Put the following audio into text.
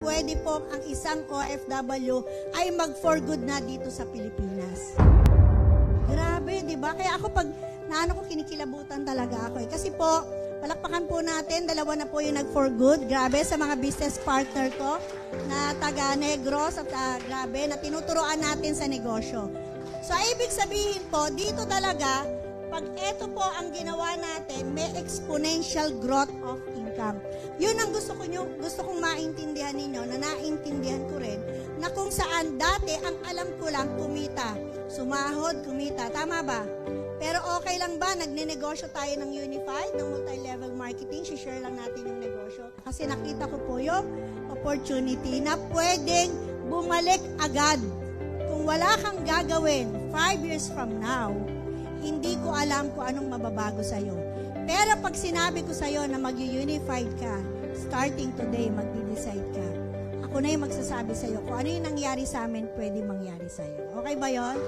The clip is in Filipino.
pwede po ang isang OFW ay mag-for-good na dito sa Pilipinas. Grabe, di ba? Kaya ako pag naano ko, kinikilabutan talaga ako. Kasi po, palakpakan po natin, dalawa na po yung nag-for-good. Grabe, sa mga business partner ko na taga Negros at grabe, na tinuturoan natin sa negosyo. So, ibig sabihin po, dito talaga, pag ito po ang ginawa natin, may exponential growth of income. Yun ang gusto kong maintindihan ninyo, na naintindihan ko rin, na kung saan dati, ang alam ko lang, kumita. Sumahod, kumita. Tama ba? Pero okay lang ba? Nagne-negosyo tayo ng unified, ng multi-level marketing. Share lang natin yung negosyo. Kasi nakita ko po yung opportunity na pwedeng bumalik agad. Kung wala kang gagawin 5 years from now, hindi ko alam kung anong mababago sa'yo. Pero pag sinabi ko sa'yo na mag-unified ka, starting today, mag-decide ka, ako na yung magsasabi sa'yo kung ano yung nangyari sa amin, pwede mangyari sa'yo. Okay ba yon?